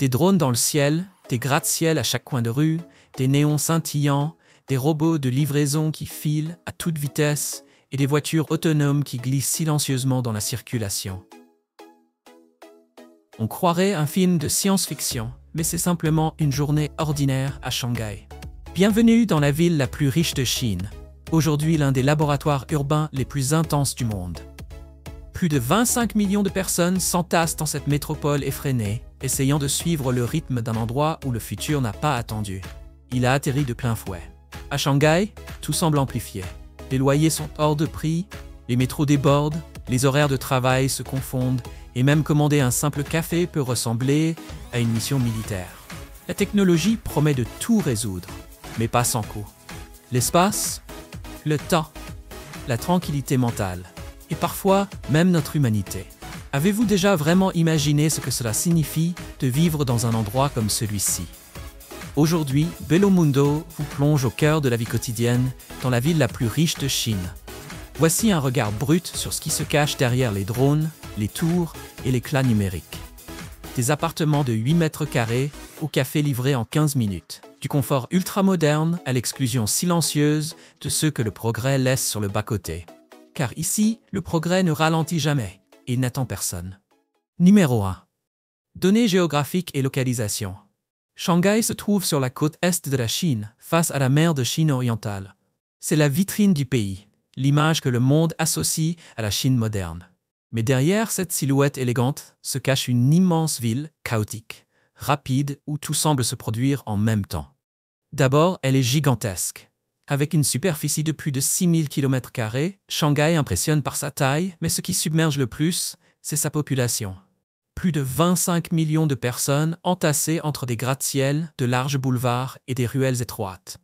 Des drones dans le ciel, des gratte-ciel à chaque coin de rue, des néons scintillants, des robots de livraison qui filent à toute vitesse et des voitures autonomes qui glissent silencieusement dans la circulation. On croirait un film de science-fiction, mais c'est simplement une journée ordinaire à Shanghai. Bienvenue dans la ville la plus riche de Chine, aujourd'hui l'un des laboratoires urbains les plus intenses du monde. Plus de 25 millions de personnes s'entassent dans cette métropole effrénée, essayant de suivre le rythme d'un endroit où le futur n'a pas attendu. Il a atterri de plein fouet. À Shanghai, tout semble amplifié. Les loyers sont hors de prix, les métros débordent, les horaires de travail se confondent, et même commander un simple café peut ressembler à une mission militaire. La technologie promet de tout résoudre, mais pas sans coût. L'espace, le temps, la tranquillité mentale, et parfois même notre humanité. Avez-vous déjà vraiment imaginé ce que cela signifie de vivre dans un endroit comme celui-ci? Aujourd'hui, Bellomundo vous plonge au cœur de la vie quotidienne dans la ville la plus riche de Chine. Voici un regard brut sur ce qui se cache derrière les drones, les tours et l'éclat numérique. Des appartements de 8 mètres carrés au café livré en 15 minutes. Du confort ultramoderne à l'exclusion silencieuse de ceux que le progrès laisse sur le bas-côté. Car ici, le progrès ne ralentit jamais et n'attend personne. Numéro 1. Données géographiques et localisation. Shanghai se trouve sur la côte est de la Chine, face à la mer de Chine orientale. C'est la vitrine du pays, l'image que le monde associe à la Chine moderne. Mais derrière cette silhouette élégante se cache une immense ville chaotique, rapide, où tout semble se produire en même temps. D'abord, elle est gigantesque. Avec une superficie de plus de 6000 km², Shanghai impressionne par sa taille, mais ce qui submerge le plus, c'est sa population. Plus de 25 millions de personnes entassées entre des gratte-ciel, de larges boulevards et des ruelles étroites.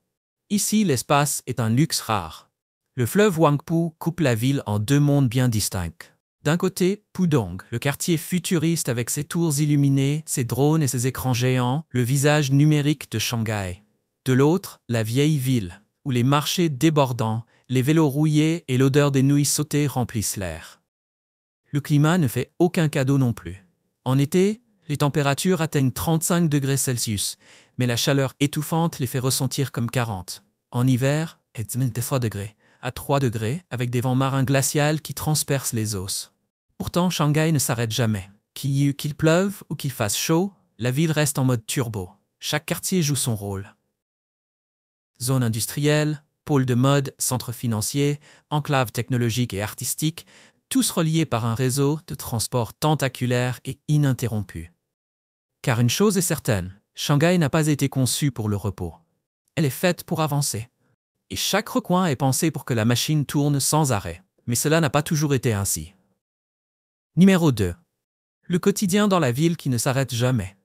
Ici, l'espace est un luxe rare. Le fleuve Huangpu coupe la ville en deux mondes bien distincts. D'un côté, Pudong, le quartier futuriste avec ses tours illuminées, ses drones et ses écrans géants, le visage numérique de Shanghai. De l'autre, la vieille ville, où les marchés débordants, les vélos rouillés et l'odeur des nouilles sautées remplissent l'air. Le climat ne fait aucun cadeau non plus. En été, les températures atteignent 35 degrés Celsius, mais la chaleur étouffante les fait ressentir comme 40. En hiver, c'est 3 degrés, à 3 degrés, avec des vents marins glaciaux qui transpercent les os. Pourtant, Shanghai ne s'arrête jamais. Qu'il pleuve ou qu'il fasse chaud, la ville reste en mode turbo. Chaque quartier joue son rôle. Zone industrielle, pôle de mode, centre financier, enclave technologique et artistique, tous reliés par un réseau de transport tentaculaire et ininterrompu. Car une chose est certaine, Shanghai n'a pas été conçue pour le repos. Elle est faite pour avancer. Et chaque recoin est pensé pour que la machine tourne sans arrêt. Mais cela n'a pas toujours été ainsi. Numéro 2. Le quotidien dans la ville qui ne s'arrête jamais.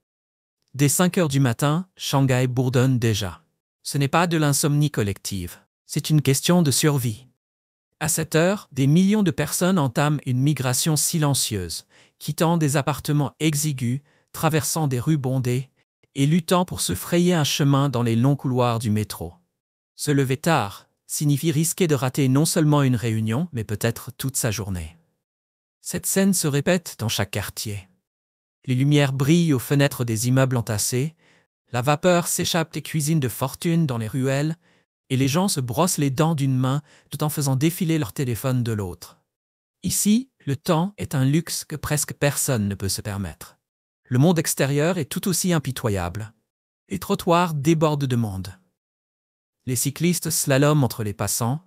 Dès 5 heures du matin, Shanghai bourdonne déjà. Ce n'est pas de l'insomnie collective, c'est une question de survie. À cette heure, des millions de personnes entament une migration silencieuse, quittant des appartements exigus, traversant des rues bondées et luttant pour se frayer un chemin dans les longs couloirs du métro. Se lever tard signifie risquer de rater non seulement une réunion, mais peut-être toute sa journée. Cette scène se répète dans chaque quartier. Les lumières brillent aux fenêtres des immeubles entassés, la vapeur s'échappe des cuisines de fortune dans les ruelles, et les gens se brossent les dents d'une main tout en faisant défiler leur téléphone de l'autre. Ici, le temps est un luxe que presque personne ne peut se permettre. Le monde extérieur est tout aussi impitoyable. Les trottoirs débordent de monde. Les cyclistes slaloment entre les passants,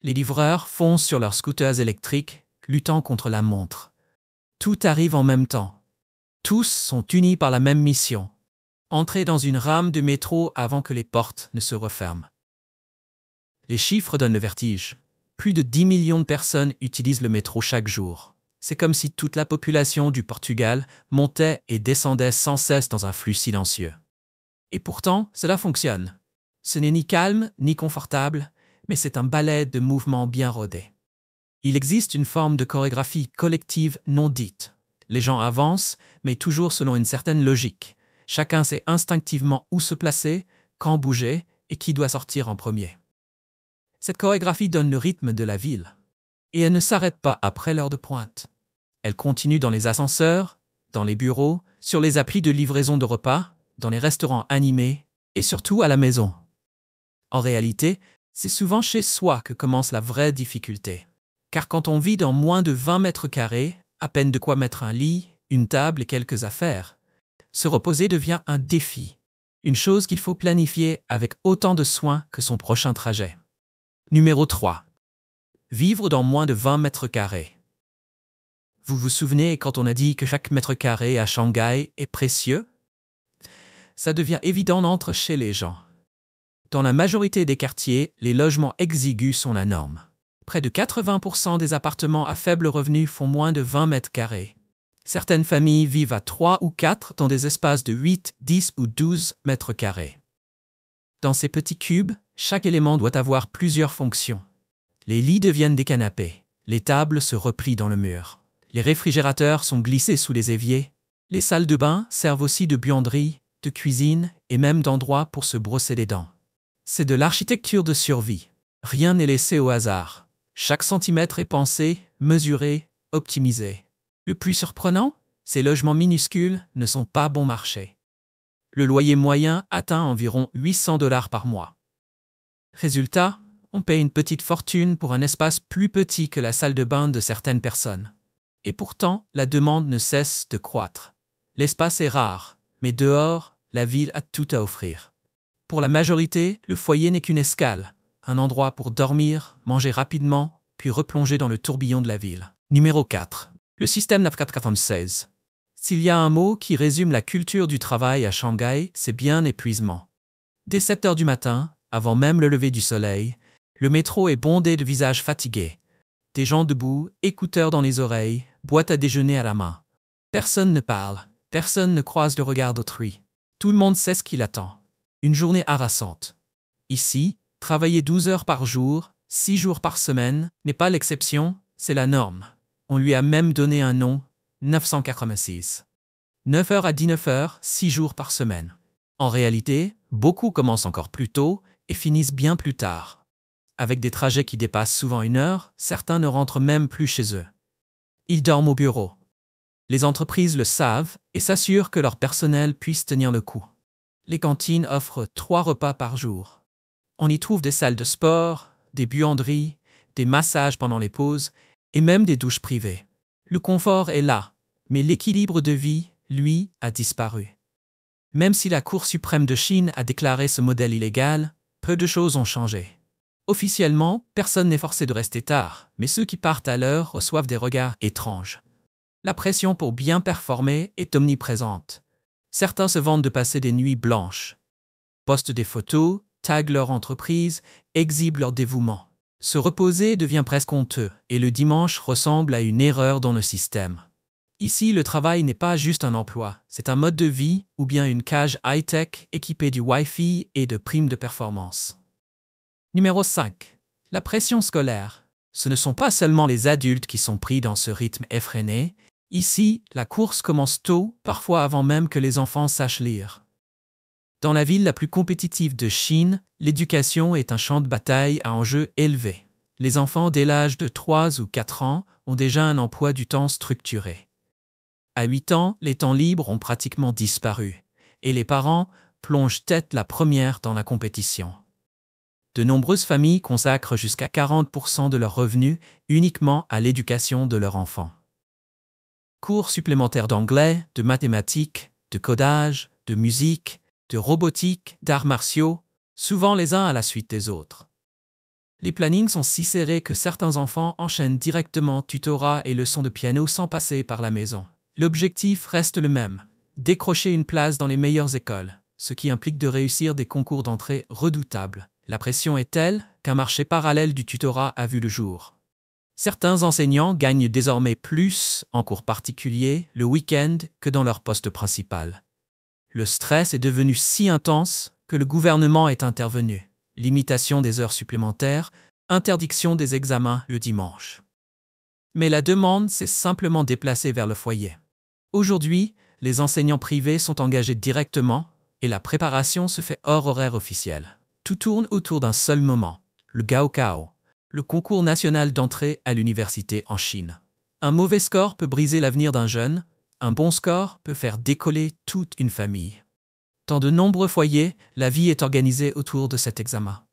les livreurs foncent sur leurs scooters électriques, luttant contre la montre. Tout arrive en même temps. Tous sont unis par la même mission. Entrer dans une rame de métro avant que les portes ne se referment. Les chiffres donnent le vertige. Plus de 10 millions de personnes utilisent le métro chaque jour. C'est comme si toute la population du Portugal montait et descendait sans cesse dans un flux silencieux. Et pourtant, cela fonctionne. Ce n'est ni calme ni confortable, mais c'est un ballet de mouvements bien rodés. Il existe une forme de chorégraphie collective non dite. Les gens avancent, mais toujours selon une certaine logique. Chacun sait instinctivement où se placer, quand bouger et qui doit sortir en premier. Cette chorégraphie donne le rythme de la ville. Et elle ne s'arrête pas après l'heure de pointe. Elle continue dans les ascenseurs, dans les bureaux, sur les applis de livraison de repas, dans les restaurants animés, et surtout à la maison. En réalité, c'est souvent chez soi que commence la vraie difficulté. Car quand on vit dans moins de 20 mètres carrés, à peine de quoi mettre un lit, une table et quelques affaires, se reposer devient un défi. Une chose qu'il faut planifier avec autant de soin que son prochain trajet. Numéro 3. Vivre dans moins de 20 mètres carrés. Vous vous souvenez quand on a dit que chaque mètre carré à Shanghai est précieux? Ça devient évident d'entrer chez les gens. Dans la majorité des quartiers, les logements exigus sont la norme. Près de 80% des appartements à faible revenu font moins de 20 mètres carrés. Certaines familles vivent à 3 ou 4 dans des espaces de 8, 10 ou 12 mètres carrés. Dans ces petits cubes, chaque élément doit avoir plusieurs fonctions. Les lits deviennent des canapés, les tables se replient dans le mur, les réfrigérateurs sont glissés sous les éviers, les salles de bain servent aussi de buanderie, de cuisine et même d'endroit pour se brosser les dents. C'est de l'architecture de survie. Rien n'est laissé au hasard. Chaque centimètre est pensé, mesuré, optimisé. Le plus surprenant, ces logements minuscules ne sont pas bon marché. Le loyer moyen atteint environ 800 $ par mois. Résultat, on paye une petite fortune pour un espace plus petit que la salle de bain de certaines personnes. Et pourtant, la demande ne cesse de croître. L'espace est rare, mais dehors, la ville a tout à offrir. Pour la majorité, le foyer n'est qu'une escale, un endroit pour dormir, manger rapidement, puis replonger dans le tourbillon de la ville. Numéro 4. Le système 996. S'il y a un mot qui résume la culture du travail à Shanghai, c'est bien épuisement. Dès 7 heures du matin, avant même le lever du soleil, le métro est bondé de visages fatigués. Des gens debout, écouteurs dans les oreilles, boîte à déjeuner à la main. Personne ne parle, personne ne croise le regard d'autrui. Tout le monde sait ce qu'il attend. Une journée harassante. Ici, travailler 12 heures par jour, 6 jours par semaine, n'est pas l'exception, c'est la norme. On lui a même donné un nom, 986. 9 heures à 19 heures, 6 jours par semaine. En réalité, beaucoup commencent encore plus tôt et finissent bien plus tard. Avec des trajets qui dépassent souvent 1 heure, certains ne rentrent même plus chez eux. Ils dorment au bureau. Les entreprises le savent et s'assurent que leur personnel puisse tenir le coup. Les cantines offrent 3 repas par jour. On y trouve des salles de sport, des buanderies, des massages pendant les pauses et même des douches privées. Le confort est là, mais l'équilibre de vie, lui, a disparu. Même si la Cour suprême de Chine a déclaré ce modèle illégal, peu de choses ont changé. Officiellement, personne n'est forcé de rester tard, mais ceux qui partent à l'heure reçoivent des regards étranges. La pression pour bien performer est omniprésente. Certains se vantent de passer des nuits blanches, postent des photos, taguent leur entreprise, exhibent leur dévouement. Se reposer devient presque honteux, et le dimanche ressemble à une erreur dans le système. Ici, le travail n'est pas juste un emploi, c'est un mode de vie ou bien une cage high-tech équipée du Wi-Fi et de primes de performance. Numéro 5. La pression scolaire. Ce ne sont pas seulement les adultes qui sont pris dans ce rythme effréné. Ici, la course commence tôt, parfois avant même que les enfants sachent lire. Dans la ville la plus compétitive de Chine, l'éducation est un champ de bataille à enjeux élevés. Les enfants dès l'âge de 3 ou 4 ans ont déjà un emploi du temps structuré. À 8 ans, les temps libres ont pratiquement disparu, et les parents plongent tête la première dans la compétition. De nombreuses familles consacrent jusqu'à 40% de leurs revenus uniquement à l'éducation de leurs enfants. Cours supplémentaires d'anglais, de mathématiques, de codage, de musique, de robotique, d'arts martiaux, souvent les uns à la suite des autres. Les plannings sont si serrés que certains enfants enchaînent directement tutorat et leçons de piano sans passer par la maison. L'objectif reste le même, décrocher une place dans les meilleures écoles, ce qui implique de réussir des concours d'entrée redoutables. La pression est telle qu'un marché parallèle du tutorat a vu le jour. Certains enseignants gagnent désormais plus en cours particuliers le week-end que dans leur poste principal. Le stress est devenu si intense que le gouvernement est intervenu. Limitation des heures supplémentaires, interdiction des examens le dimanche. Mais la demande s'est simplement déplacée vers le foyer. Aujourd'hui, les enseignants privés sont engagés directement et la préparation se fait hors horaire officiel. Tout tourne autour d'un seul moment, le Gaokao, le concours national d'entrée à l'université en Chine. Un mauvais score peut briser l'avenir d'un jeune, un bon score peut faire décoller toute une famille. Dans de nombreux foyers, la vie est organisée autour de cet examen.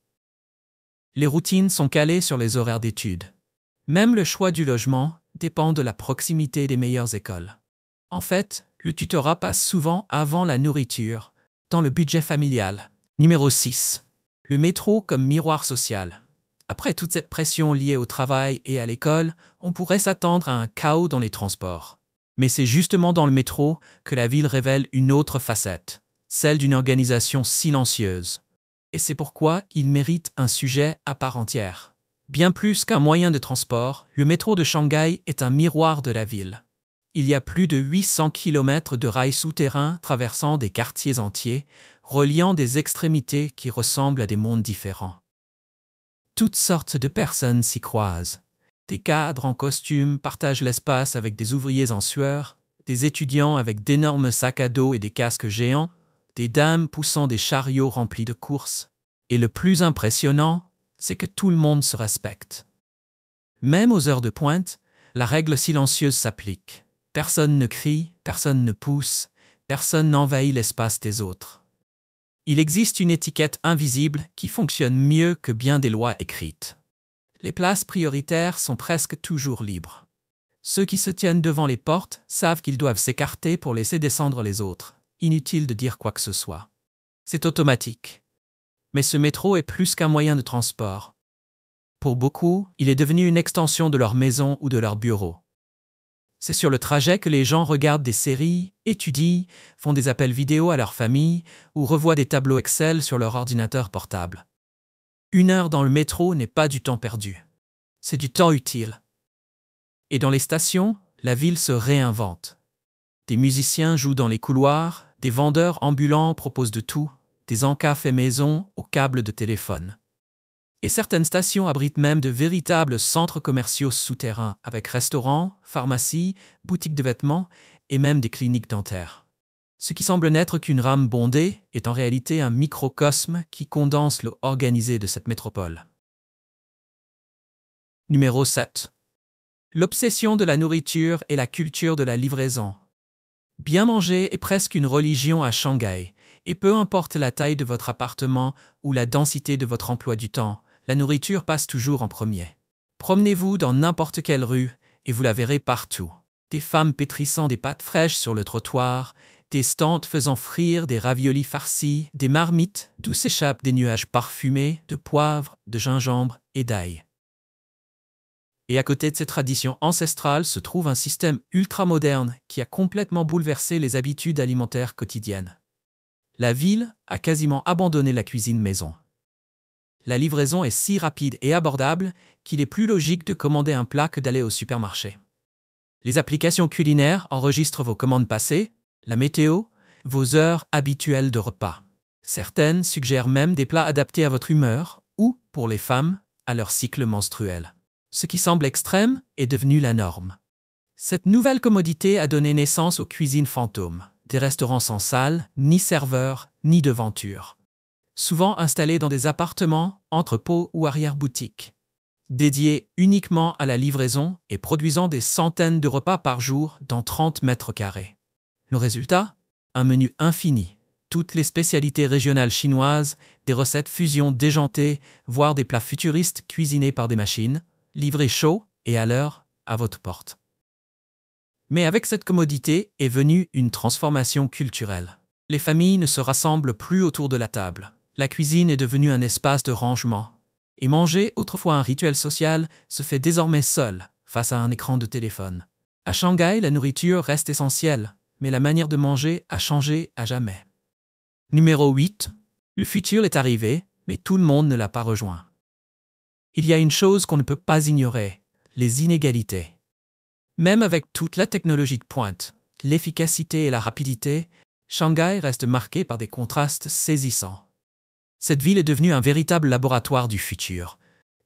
Les routines sont calées sur les horaires d'études. Même le choix du logement dépend de la proximité des meilleures écoles. En fait, le tutorat passe souvent avant la nourriture, dans le budget familial. Numéro 6. Le métro comme miroir social. Après toute cette pression liée au travail et à l'école, on pourrait s'attendre à un chaos dans les transports. Mais c'est justement dans le métro que la ville révèle une autre facette, celle d'une organisation silencieuse. Et c'est pourquoi il mérite un sujet à part entière. Bien plus qu'un moyen de transport, le métro de Shanghai est un miroir de la ville. Il y a plus de 800 km de rails souterrains traversant des quartiers entiers, reliant des extrémités qui ressemblent à des mondes différents. Toutes sortes de personnes s'y croisent. Des cadres en costume partagent l'espace avec des ouvriers en sueur, des étudiants avec d'énormes sacs à dos et des casques géants, des dames poussant des chariots remplis de courses. Et le plus impressionnant, c'est que tout le monde se respecte. Même aux heures de pointe, la règle silencieuse s'applique. Personne ne crie, personne ne pousse, personne n'envahit l'espace des autres. Il existe une étiquette invisible qui fonctionne mieux que bien des lois écrites. Les places prioritaires sont presque toujours libres. Ceux qui se tiennent devant les portes savent qu'ils doivent s'écarter pour laisser descendre les autres. Inutile de dire quoi que ce soit. C'est automatique. Mais ce métro est plus qu'un moyen de transport. Pour beaucoup, il est devenu une extension de leur maison ou de leur bureau. C'est sur le trajet que les gens regardent des séries, étudient, font des appels vidéo à leur famille ou revoient des tableaux Excel sur leur ordinateur portable. 1 heure dans le métro n'est pas du temps perdu. C'est du temps utile. Et dans les stations, la ville se réinvente. Des musiciens jouent dans les couloirs, des vendeurs ambulants proposent de tout, des encas faits maison aux câbles de téléphone. Et certaines stations abritent même de véritables centres commerciaux souterrains avec restaurants, pharmacies, boutiques de vêtements et même des cliniques dentaires. Ce qui semble n'être qu'une rame bondée est en réalité un microcosme qui condense le organisé de cette métropole. Numéro 7. L'obsession de la nourriture et la culture de la livraison. Bien manger est presque une religion à Shanghai, et peu importe la taille de votre appartement ou la densité de votre emploi du temps, la nourriture passe toujours en premier. Promenez-vous dans n'importe quelle rue et vous la verrez partout. Des femmes pétrissant des pâtes fraîches sur le trottoir, des stands faisant frire des raviolis farcis, des marmites d'où s'échappent des nuages parfumés de poivre, de gingembre et d'ail. Et à côté de ces traditions ancestrales se trouve un système ultramoderne qui a complètement bouleversé les habitudes alimentaires quotidiennes. La ville a quasiment abandonné la cuisine maison. La livraison est si rapide et abordable qu'il est plus logique de commander un plat que d'aller au supermarché. Les applications culinaires enregistrent vos commandes passées, la météo, vos heures habituelles de repas. Certaines suggèrent même des plats adaptés à votre humeur ou, pour les femmes, à leur cycle menstruel. Ce qui semble extrême est devenu la norme. Cette nouvelle commodité a donné naissance aux cuisines fantômes, des restaurants sans salle, ni serveurs, ni devanture. Souvent installés dans des appartements, entrepôts ou arrière-boutiques. Dédiés uniquement à la livraison et produisant des centaines de repas par jour dans 30 mètres carrés. Le résultat ? Un menu infini. Toutes les spécialités régionales chinoises, des recettes fusion déjantées, voire des plats futuristes cuisinés par des machines, livrés chaud et à l'heure à votre porte. Mais avec cette commodité est venue une transformation culturelle. Les familles ne se rassemblent plus autour de la table. La cuisine est devenue un espace de rangement. Et manger, autrefois un rituel social, se fait désormais seul, face à un écran de téléphone. À Shanghai, la nourriture reste essentielle, mais la manière de manger a changé à jamais. Numéro 8. Le futur est arrivé, mais tout le monde ne l'a pas rejoint. Il y a une chose qu'on ne peut pas ignorer, les inégalités. Même avec toute la technologie de pointe, l'efficacité et la rapidité, Shanghai reste marqué par des contrastes saisissants. Cette ville est devenue un véritable laboratoire du futur.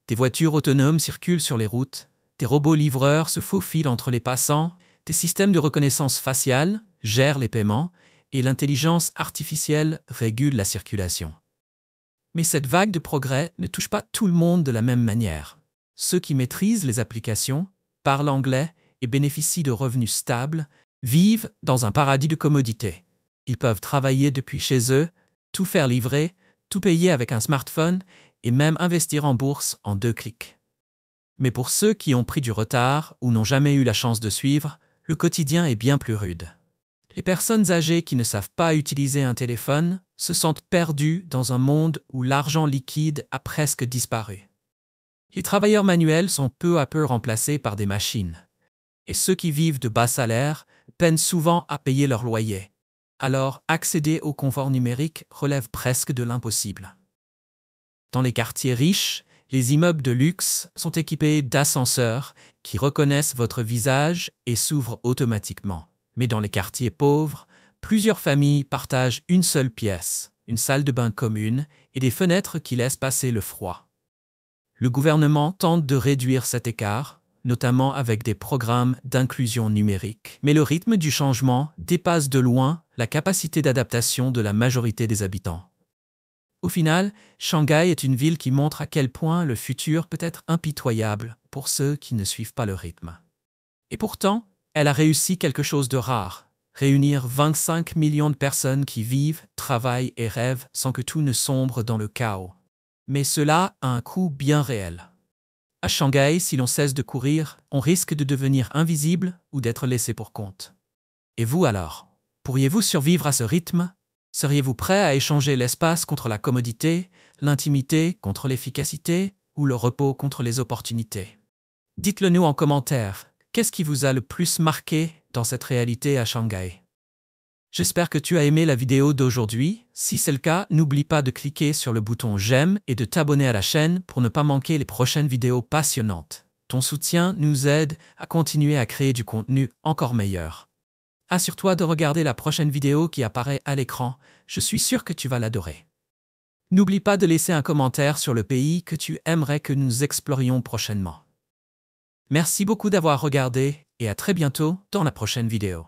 Des voitures autonomes circulent sur les routes, des robots livreurs se faufilent entre les passants, des systèmes de reconnaissance faciale gèrent les paiements et l'intelligence artificielle régule la circulation. Mais cette vague de progrès ne touche pas tout le monde de la même manière. Ceux qui maîtrisent les applications, parlent anglais et bénéficient de revenus stables vivent dans un paradis de commodité. Ils peuvent travailler depuis chez eux, tout faire livrer, tout payer avec un smartphone et même investir en bourse en 2 clics. Mais pour ceux qui ont pris du retard ou n'ont jamais eu la chance de suivre, le quotidien est bien plus rude. Les personnes âgées qui ne savent pas utiliser un téléphone se sentent perdues dans un monde où l'argent liquide a presque disparu. Les travailleurs manuels sont peu à peu remplacés par des machines. Et ceux qui vivent de bas salaires peinent souvent à payer leur loyer. Alors, accéder au confort numérique relève presque de l'impossible. Dans les quartiers riches, les immeubles de luxe sont équipés d'ascenseurs qui reconnaissent votre visage et s'ouvrent automatiquement. Mais dans les quartiers pauvres, plusieurs familles partagent une seule pièce, une salle de bain commune et des fenêtres qui laissent passer le froid. Le gouvernement tente de réduire cet écart, notamment avec des programmes d'inclusion numérique. Mais le rythme du changement dépasse de loin la capacité d'adaptation de la majorité des habitants. Au final, Shanghai est une ville qui montre à quel point le futur peut être impitoyable pour ceux qui ne suivent pas le rythme. Et pourtant, elle a réussi quelque chose de rare, réunir 25 millions de personnes qui vivent, travaillent et rêvent sans que tout ne sombre dans le chaos. Mais cela a un coût bien réel. À Shanghai, si l'on cesse de courir, on risque de devenir invisible ou d'être laissé pour compte. Et vous alors? Pourriez-vous survivre à ce rythme? Seriez-vous prêt à échanger l'espace contre la commodité, l'intimité contre l'efficacité ou le repos contre les opportunités? Dites-le nous en commentaire. Qu'est-ce qui vous a le plus marqué dans cette réalité à Shanghai? J'espère que tu as aimé la vidéo d'aujourd'hui. Si c'est le cas, n'oublie pas de cliquer sur le bouton j'aime et de t'abonner à la chaîne pour ne pas manquer les prochaines vidéos passionnantes. Ton soutien nous aide à continuer à créer du contenu encore meilleur. Assure-toi de regarder la prochaine vidéo qui apparaît à l'écran. Je suis sûr que tu vas l'adorer. N'oublie pas de laisser un commentaire sur le pays que tu aimerais que nous explorions prochainement. Merci beaucoup d'avoir regardé et à très bientôt dans la prochaine vidéo.